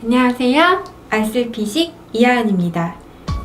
안녕하세요. 알쓸피식 이하은입니다.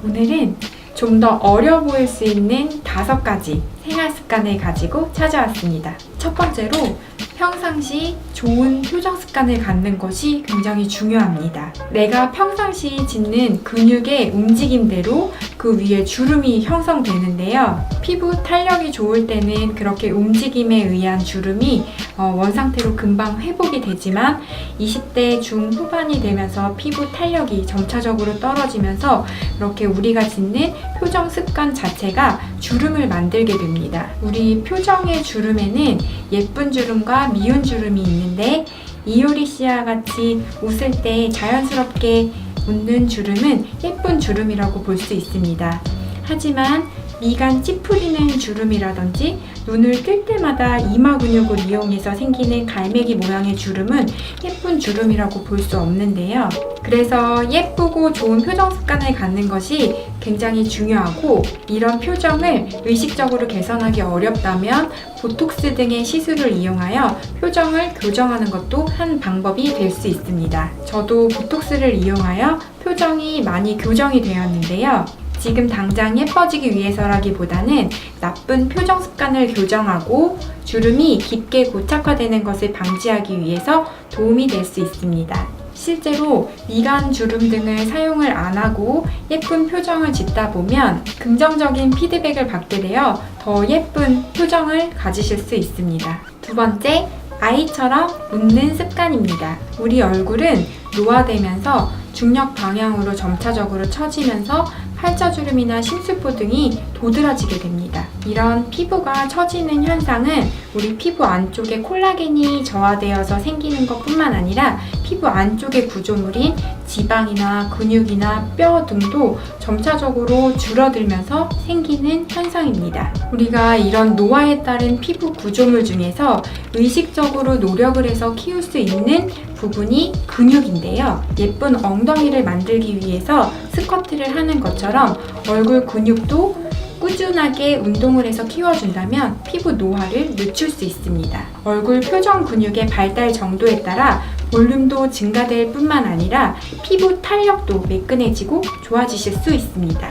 오늘은 좀 더 어려 보일 수 있는 5가지 생활 습관을 가지고 찾아왔습니다. 첫 번째로 평상시 좋은 표정 습관을 갖는 것이 굉장히 중요합니다. 내가 평상시 짓는 근육의 움직임대로 그 위에 주름이 형성되는데요. 피부 탄력이 좋을 때는 그렇게 움직임에 의한 주름이 원상태로 금방 회복이 되지만 20대 중후반이 되면서 피부 탄력이 점차적으로 떨어지면서 이렇게 우리가 짓는 표정 습관 자체가 주름을 만들게 됩니다. 우리 표정의 주름에는 예쁜 주름과 미운 주름이 있는데 이효리 씨와 같이 웃을 때 자연스럽게 웃는 주름은 예쁜 주름이라고 볼 수 있습니다. 하지만 미간 찌푸리는 주름이라든지 눈을 뜰 때마다 이마 근육을 이용해서 생기는 갈매기 모양의 주름은 예쁜 주름이라고 볼 수 없는데요. 그래서 예쁘고 좋은 표정 습관을 갖는 것이 굉장히 중요하고, 이런 표정을 의식적으로 개선하기 어렵다면 보톡스 등의 시술을 이용하여 표정을 교정하는 것도 한 방법이 될 수 있습니다. 저도 보톡스를 이용하여 표정이 많이 교정이 되었는데요. 지금 당장 예뻐지기 위해서라기보다는 나쁜 표정 습관을 교정하고 주름이 깊게 고착화되는 것을 방지하기 위해서 도움이 될 수 있습니다. 실제로 미간 주름 등을 사용을 안 하고 예쁜 표정을 짓다 보면 긍정적인 피드백을 받게 되어 더 예쁜 표정을 가지실 수 있습니다. 두 번째, 아이처럼 웃는 습관입니다. 우리 얼굴은 노화되면서 중력 방향으로 점차적으로 처지면서 팔자주름이나 심수포 등이 도드라지게 됩니다. 이런 피부가 처지는 현상은 우리 피부 안쪽에 콜라겐이 저하되어서 생기는 것뿐만 아니라 피부 안쪽의 구조물인 지방이나 근육이나 뼈 등도 점차적으로 줄어들면서 생기는 현상입니다. 우리가 이런 노화에 따른 피부 구조물 중에서 의식적으로 노력을 해서 키울 수 있는 부분이 근육인데요. 예쁜 엉덩이를 만들기 위해서 스쿼트를 하는 것처럼 얼굴 근육도 꾸준하게 운동을 해서 키워준다면 피부 노화를 늦출 수 있습니다. 얼굴 표정 근육의 발달 정도에 따라 볼륨도 증가될 뿐만 아니라 피부 탄력도 매끈해지고 좋아지실 수 있습니다.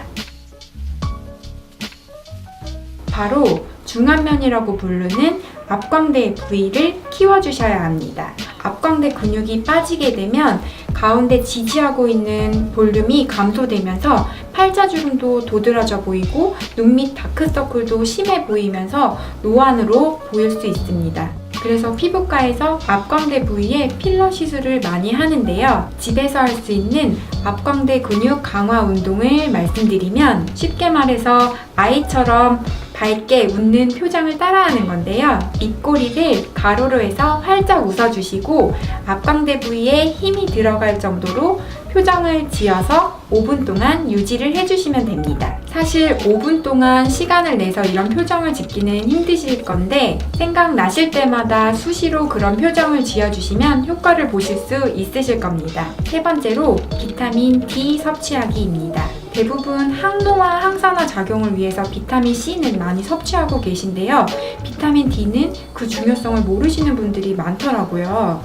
바로 중안면이라고 부르는 앞광대 부위를 키워주셔야 합니다. 앞광대 근육이 빠지게 되면 가운데 지지하고 있는 볼륨이 감소되면서 팔자주름도 도드라져 보이고 눈 밑 다크서클도 심해 보이면서 노안으로 보일 수 있습니다. 그래서 피부과에서 앞광대 부위에 필러 시술을 많이 하는데요. 집에서 할 수 있는 앞광대 근육 강화 운동을 말씀드리면, 쉽게 말해서 아이처럼 밝게 웃는 표정을 따라하는 건데요. 입꼬리를 가로로 해서 활짝 웃어주시고 앞광대 부위에 힘이 들어갈 정도로 표정을 지어서 5분 동안 유지를 해주시면 됩니다. 사실 5분 동안 시간을 내서 이런 표정을 짓기는 힘드실 건데 생각나실 때마다 수시로 그런 표정을 지어주시면 효과를 보실 수 있으실 겁니다. 세 번째로 비타민 D 섭취하기입니다. 대부분 항노화, 항산화 작용을 위해서 비타민 C는 많이 섭취하고 계신데요. 비타민 D는 그 중요성을 모르시는 분들이 많더라고요.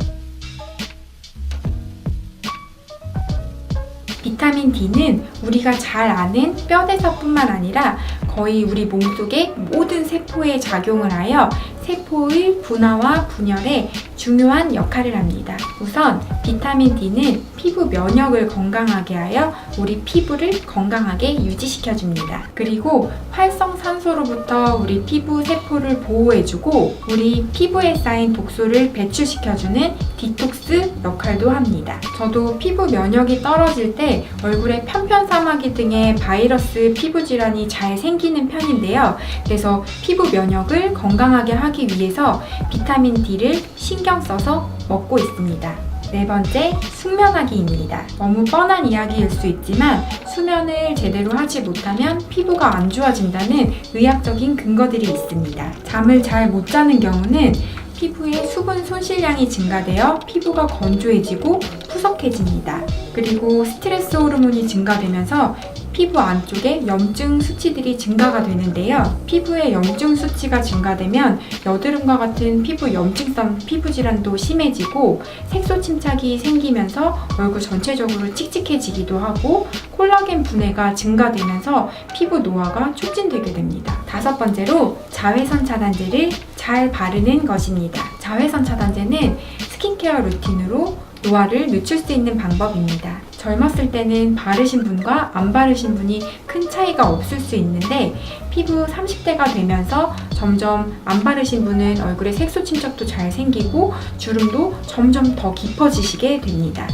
비타민 D는 우리가 잘 아는 뼈대사뿐만 아니라 거의 우리 몸속의 모든 세포에 작용을 하여 세포의 분화와 분열에 중요한 역할을 합니다. 우선 비타민 D는 피부 면역을 건강하게 하여 우리 피부를 건강하게 유지시켜줍니다. 그리고 활성산소로부터 우리 피부 세포를 보호해주고 우리 피부에 쌓인 독소를 배출시켜주는 디톡스 역할도 합니다. 저도 피부 면역이 떨어질 때 얼굴에 편편사마귀 등의 바이러스 피부 질환이 잘 생기는 편인데요. 그래서 피부 면역을 건강하게 하기 위해서 비타민 D를 신경 써서 먹고 있습니다. 네 번째, 숙면하기입니다. 너무 뻔한 이야기일 수 있지만 수면을 제대로 하지 못하면 피부가 안 좋아진다는 의학적인 근거들이 있습니다. 잠을 잘 못 자는 경우는 피부의 수분 손실량이 증가되어 피부가 건조해지고 푸석해집니다. 그리고 스트레스 호르몬이 증가되면서 피부 안쪽에 염증 수치들이 증가가 되는데요. 피부의 염증 수치가 증가되면 여드름과 같은 피부 염증성 피부 질환도 심해지고 색소 침착이 생기면서 얼굴 전체적으로 칙칙해지기도 하고 콜라겐 분해가 증가되면서 피부 노화가 촉진되게 됩니다. 다섯 번째로 자외선 차단제를 잘 바르는 것입니다. 자외선 차단제는 스킨케어 루틴으로 노화를 늦출 수 있는 방법입니다. 젊었을 때는 바르신 분과 안 바르신 분이 큰 차이가 없을 수 있는데 피부 30대가 되면서 점점 안 바르신 분은 얼굴에 색소 침착도 잘 생기고 주름도 점점 더 깊어지시게 됩니다.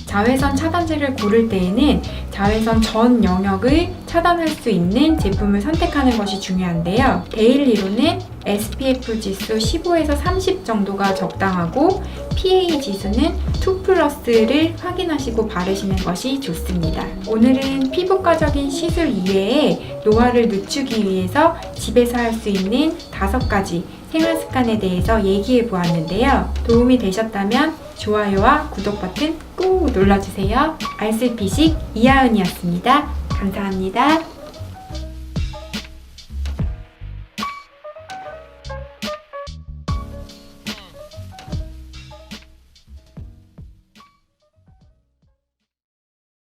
자외선 차단제를 고를 때에는 자외선 전 영역을 차단할 수 있는 제품을 선택하는 것이 중요한데요. 데일리로는 SPF 지수 15에서 30 정도가 적당하고 PA 지수는 2+를 확인하시고 바르시는 것이 좋습니다. 오늘은 피부과적인 시술 이외에 노화를 늦추기 위해서 집에서 할 수 있는 5가지 생활 습관에 대해서 얘기해 보았는데요. 도움이 되셨다면 좋아요와 구독 버튼 꾹 눌러주세요. 알쓸피식 이하은이었습니다. 감사합니다.